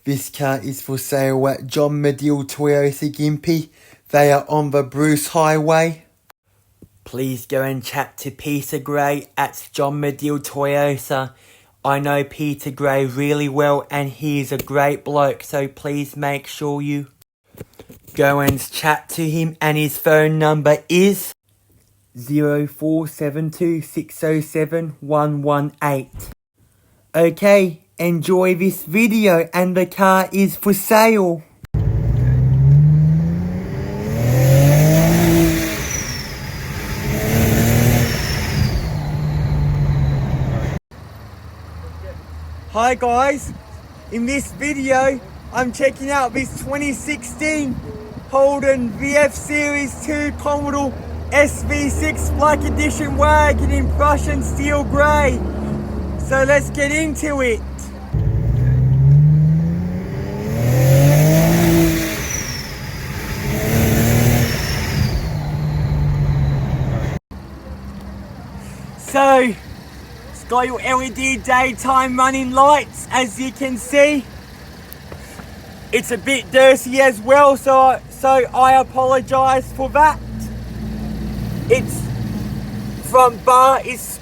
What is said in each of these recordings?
This car is for sale at John Medill Toyota Gympie. They are on the Bruce Highway. Please go and chat to Peter Gray at John Medill Toyota. I know Peter Gray really well and he is a great bloke, so please make sure you go and chat to him, and his phone number is 0472 607 118. Okay, enjoy this video, and the car is for sale. Hi guys, in this video I'm checking out this 2016 Holden VF Series 2 Commodore SV6 Black Edition wagon in Prussian steel grey. So let's get into it. So it's got your LED daytime running lights, as you can see. It's a bit dirty as well, so I apologise for that. Its front bar is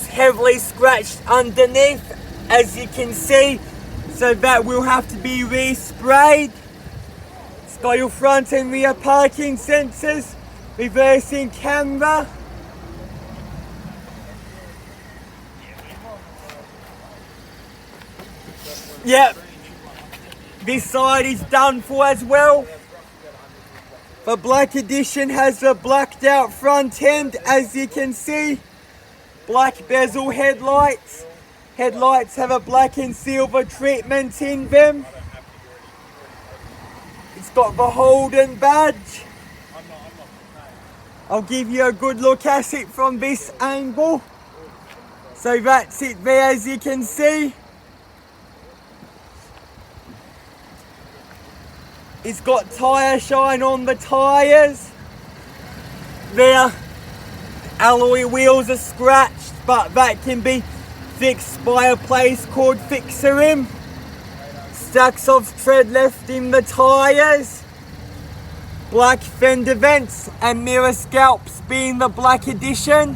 heavily scratched underneath, as you can see, so that will have to be resprayed. It's got your front and rear parking sensors, reversing camera. Yep, this side is done for as well. The Black Edition has a blacked out front end, as you can see. Black bezel headlights. Headlights have a black and silver treatment in them. It's got the Holden badge. I'll give you a good look at it from this angle. So that's it there, as you can see. It's got tyre shine on the tyres. There, alloy wheels are scratched, but that can be fixed by a place called Fixer-Im. Stacks of tread left in the tyres. Black fender vents and mirror scalps being the Black Edition.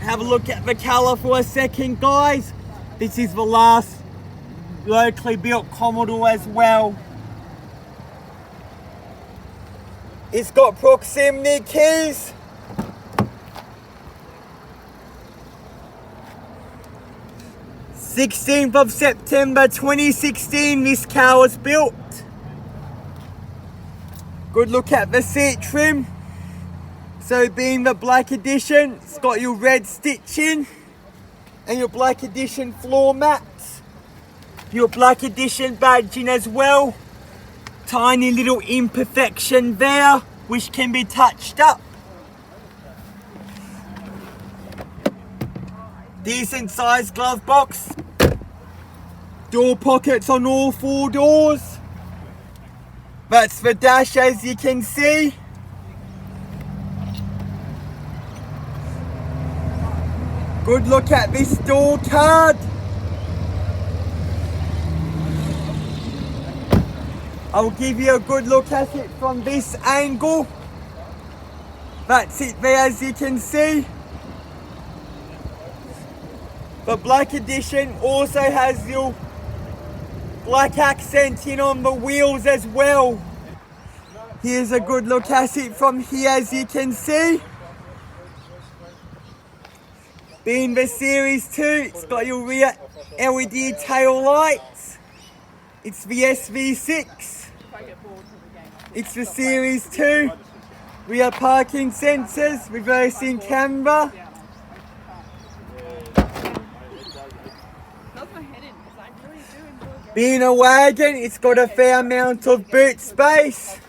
Have a look at the colour for a second, guys. This is the last locally built Commodore as well. It's got proximity keys. "16th of September 2016 this car was built." Good look at the seat trim. So being the Black Edition, it's got your red stitching and your Black Edition floor mats. Your Black Edition badging as well. Tiny little imperfection there, which can be touched up. Decent sized glove box. Door pockets on all four doors. That's the dash, as you can see. Good look at this door card. I'll give you a good look at it from this angle. That's it there, as you can see. The Black Edition also has your black accenting on the wheels as well. Here's a good look at it from here, as you can see. Being the Series 2, it's got your rear LED tail lights. It's the SV6. It's the Series 2. Rear parking sensors, reversing camera. Being a wagon, it's got a fair amount of boot space.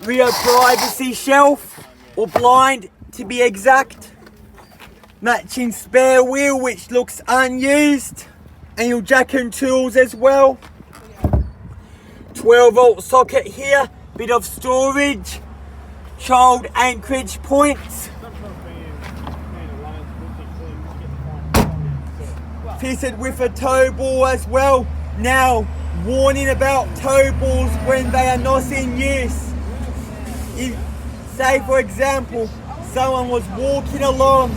Rear privacy shelf, or blind to be exact. Matching spare wheel, which looks unused. And your jack and tools as well. 12-volt socket here, bit of storage. Child anchorage points. Fitted with a tow ball as well, Now, warning about tow balls when they are not in use. If, say for example, someone was walking along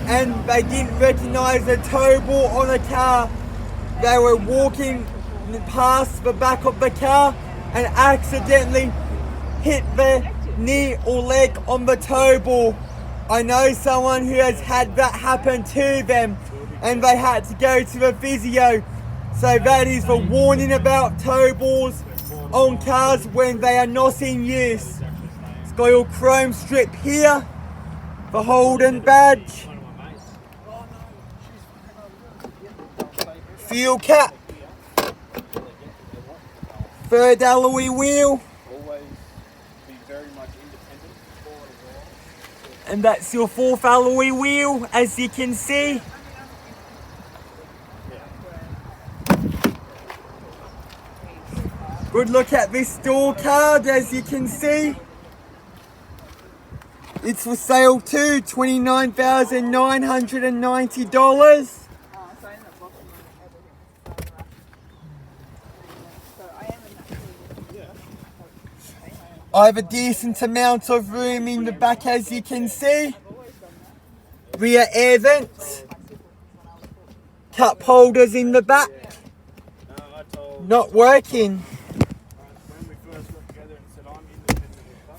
and they didn't recognize a tow ball on a car. They were walking past the back of the car and accidentally hit their knee or leg on the tow ball. I know someone who has had that happen to them and they had to go to the physio. So that is the warning about tow balls on cars when they are not in use. It's got your chrome strip here, the Holden badge, fuel cap, third alloy wheel, and that's your fourth alloy wheel, as you can see. Good look at this store card, as you can see. It's for sale too, $29,990. I have a decent amount of room in the back, as you can see. Rear air vents. Cup holders in the back. Not working.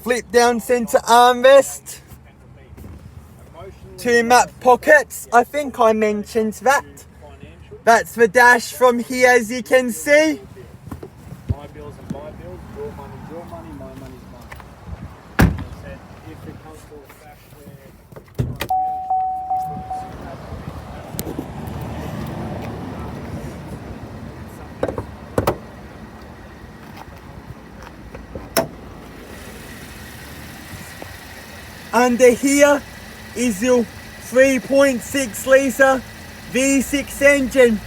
Flip down center armrest. 2 map pockets. I think I mentioned that. That's the dash from here, as you can see. My bills and my bills, your money's your money, my money's mine. As I said, if it comes to a fact Under here is your 3.6 litre V6 engine,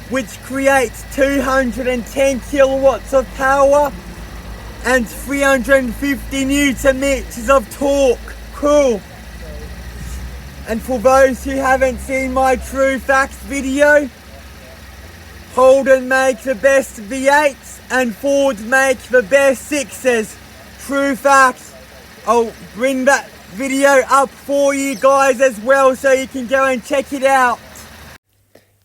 which creates 210 kilowatts of power and 350 newton meters of torque. Cool. And for those who haven't seen my True Facts video, Holden make the best V8s and Ford make the best 6s. True Facts. I'll bring that video up for you guys as well so you can go and check it out.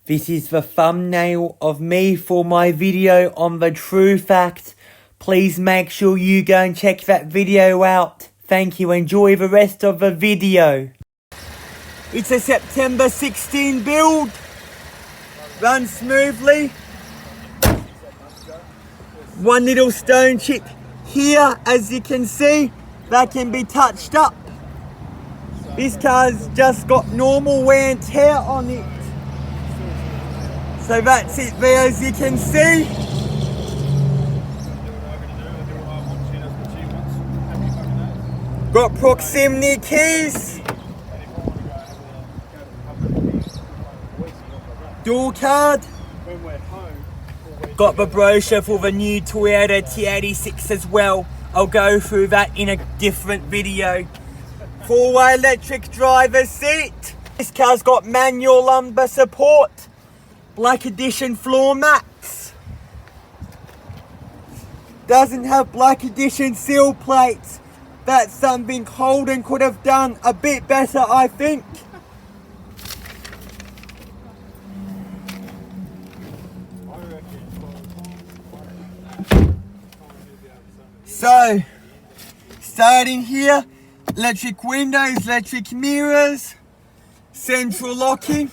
This is the thumbnail of me for my video on the True Fact. Please make sure you go and check that video out. Thank you. Enjoy the rest of the video. It's a September 16 build. Runs smoothly. One little stone chip here, as you can see, that can be touched up. This car's just got normal wear and tear on it. So that's it there, as you can see. Got proximity keys. Dual card. Got the brochure for the new Toyota T86 as well. I'll go through that in a different video. 4-way electric driver's seat. This car's got manual lumbar support. Black edition floor mats. Doesn't have black edition seal plates. That's something Holden could have done a bit better, I think. So, starting here, electric windows, electric mirrors, central locking.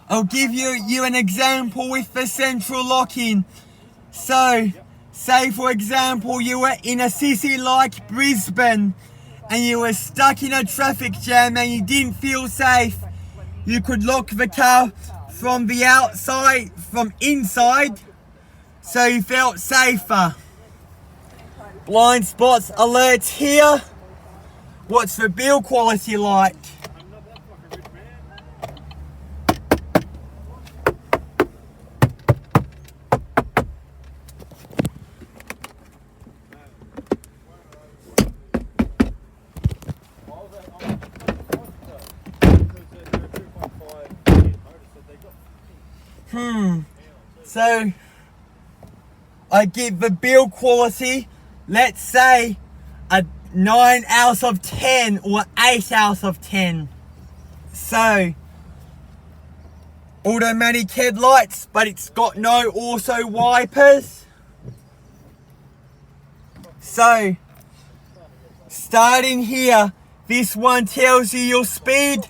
I'll give you an example with the central locking. So, say for example you were in a city like Brisbane and you were stuck in a traffic jam and you didn't feel safe. You could lock the car from the outside, from inside, so you felt safer. Blind spots alerts here. What's the build quality like? So I give the build quality, let's say, a 9 out of 10 or 8 out of 10. So automatic headlights, but it's got no auto wipers. So starting here, this one tells you your speed.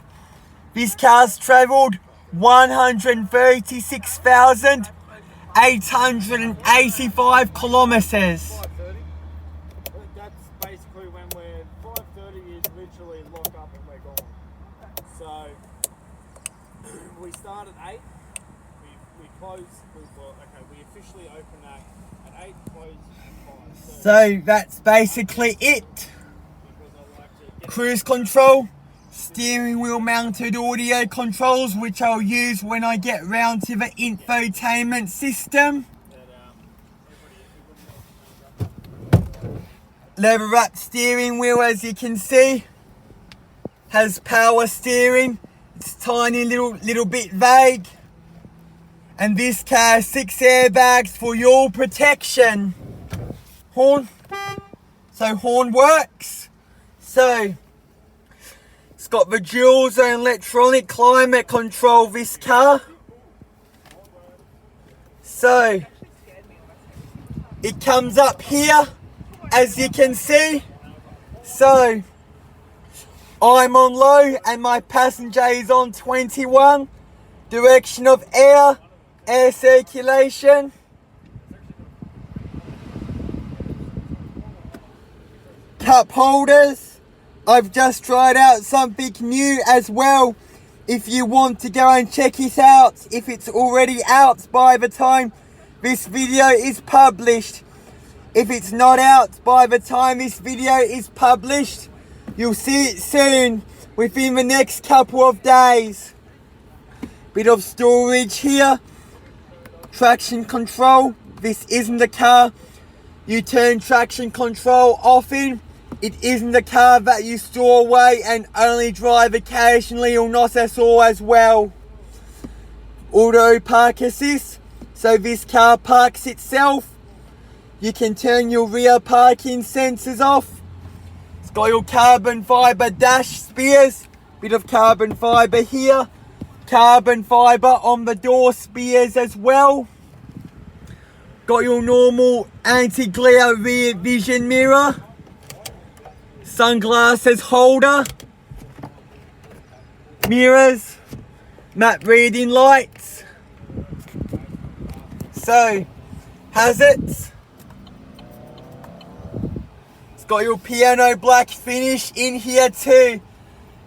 This car's travelled 136,885 kilometres. 5:30. That's basically when we're 5:30 is literally lock up and we're gone. So we start at 8. We close. We officially open at 8, close at 5. So that's basically it. Cruise control, steering wheel mounted audio controls, which I'll use when I get round to the infotainment system. Leather wrapped steering wheel, as you can see, has power steering. It's tiny little bit vague. And this car has 6 airbags for your protection. Horn. So horn works. So it's got the dual zone electronic climate control, this car. So it comes up here, as you can see. So I'm on low and my passenger is on 21. Direction of air circulation. Cup holders. I've just tried out something new as well. If you want to go and check it out, if it's already out by the time this video is published. If it's not out by the time this video is published, you'll see it soon, within the next couple of days. Bit of storage here. Traction control. This isn't the car you turn traction control off in. It isn't the car that you store away and only drive occasionally or not at all as well. Auto park assist. So this car parks itself. You can turn your rear parking sensors off. It's got your carbon fibre dash spears. Bit of carbon fibre here. Carbon fibre on the door spears as well. Got your normal anti-glare rear vision mirror. Sunglasses holder. Mirrors. Map reading lights. So, hazards. It's got your piano black finish in here too.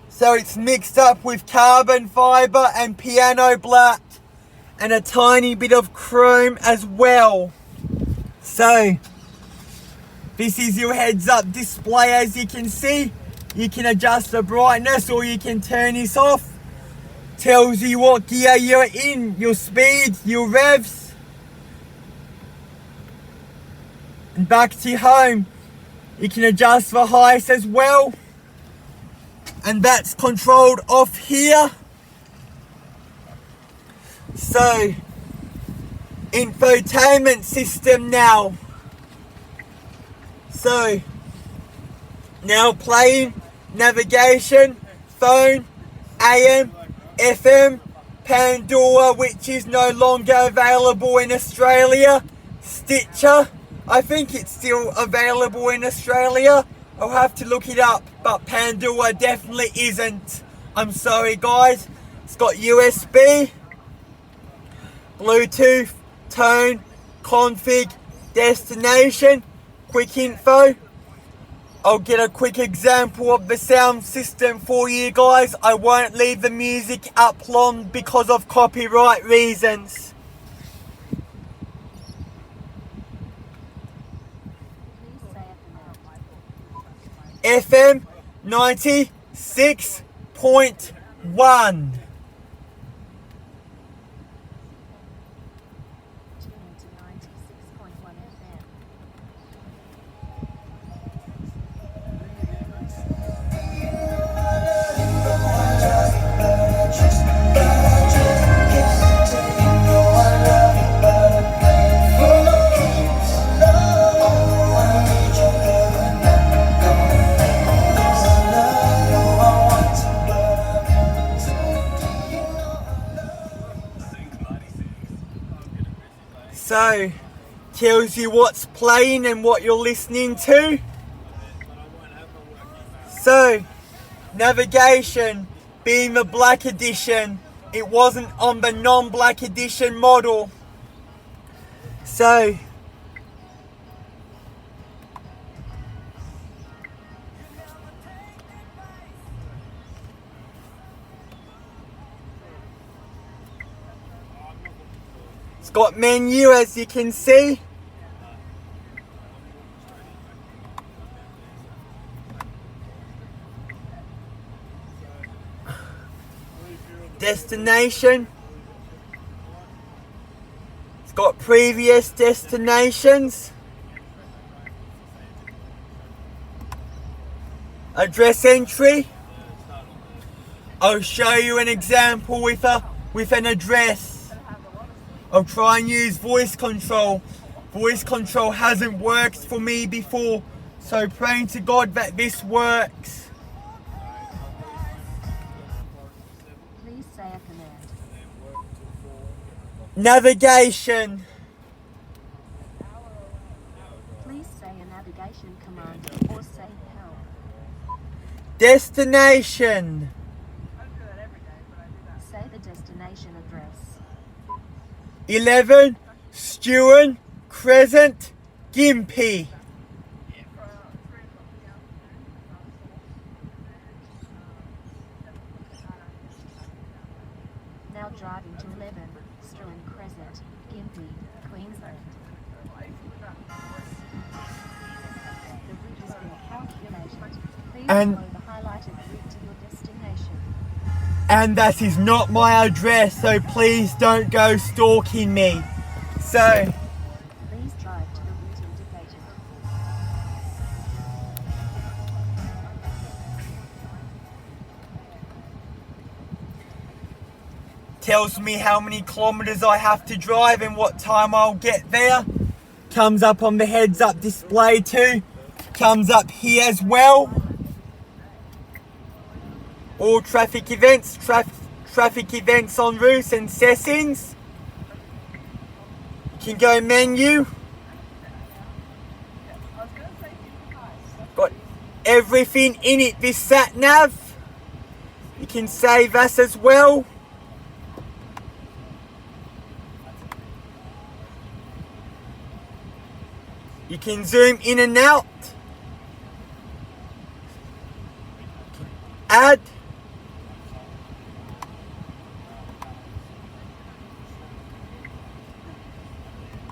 So it's mixed up with carbon fibre and piano black. And a tiny bit of chrome as well. So this is your heads up display, as you can see. You can adjust the brightness or you can turn this off. Tells you what gear you're in, your speed, your revs. And back to home. You can adjust the height as well. And that's controlled off here. So, infotainment system now. So, now playing, navigation, phone, AM, FM, Pandora, which is no longer available in Australia, Stitcher, I think it's still available in Australia, I'll have to look it up, but Pandora definitely isn't. I'm sorry guys. It's got USB, Bluetooth, tone, config, destination, quick info. I'll get a quick example of the sound system for you guys. I won't leave the music up long because of copyright reasons. FM 96.1. So, tells you what's playing and what you're listening to. So, navigation being the black edition, it wasn't on the non-black edition model. So, it's got menu, as you can see. Destination. It's got previous destinations. Address entry. I'll show you an example with an address. I'll try and use voice control. Voice control hasn't worked for me before, so praying to God that this works. Please say a command. Navigation. Please say a navigation command or say help. Destination. Say the destination address. 11 Stewart Crescent, Gympie. Now driving to 11 Stewart Crescent, Gympie, Queensland. The route has been calculated. Please And- follow the highlighted route to your destination. And that is not my address, so please don't go stalking me. So, Please drive to the route indicated. tells me how many kilometers I have to drive and what time I'll get there. Comes up on the heads up display too. Comes up here as well. All traffic events, traffic events en route and settings. You can go menu. Got everything in it, this sat nav. You can save us as well. You can zoom in and out. Add.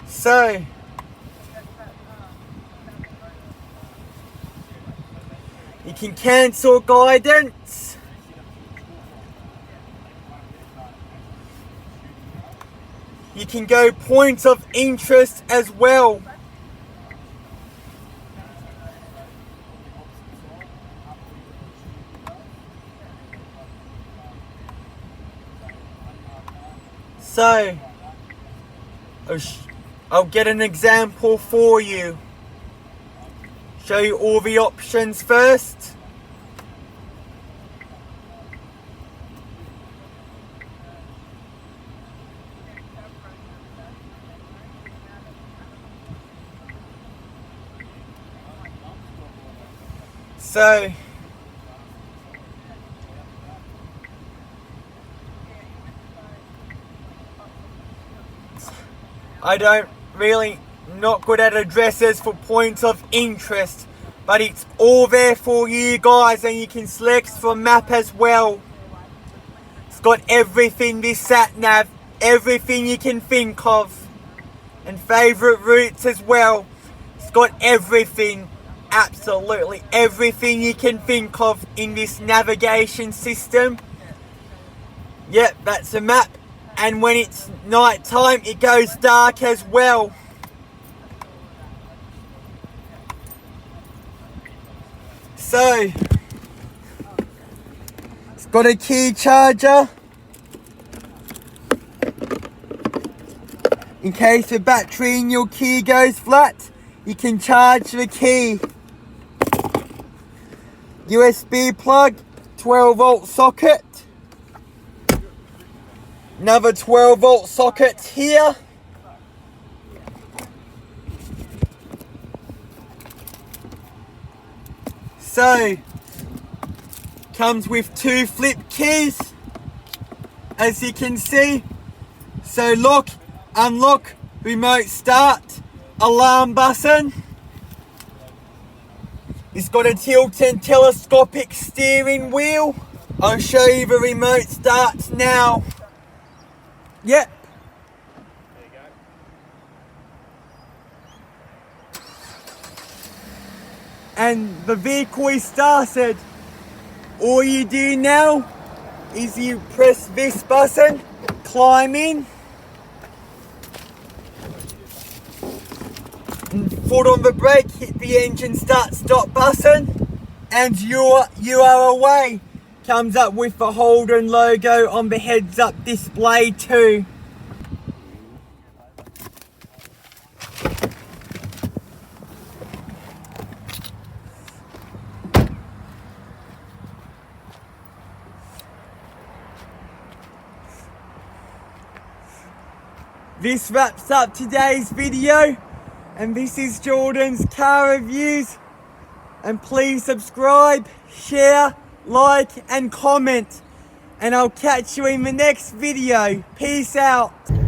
So, you can cancel guidance. You can go points of interest as well. So, I'll get an example for you. Show you all the options first. So, I don't really, not good at addresses for points of interest, but it's all there for you guys, and you can select from map as well. It's got everything, this sat nav, everything you can think of, and favourite routes as well. It's got everything, absolutely everything you can think of in this navigation system. Yep, that's a map. And when it's night time, it goes dark as well. So, it's got a key charger. In case the battery in your key goes flat, you can charge the key. USB plug, 12-volt socket. Another 12-volt socket here. So, comes with 2 flip keys, as you can see. So lock, unlock, remote start, alarm button. It's got a tilt and telescopic steering wheel. I'll show you the remote start now. Yep. There you go. And the vehicle is started. All you do now is you press this button, climb in, and foot on the brake, hit the engine start stop button, and you are away. Comes up with the Holden logo on the heads up display too. This wraps up today's video, and this is Jordan's car reviews. And please subscribe, share, like and comment, and I'll catch you in the next video. Peace out.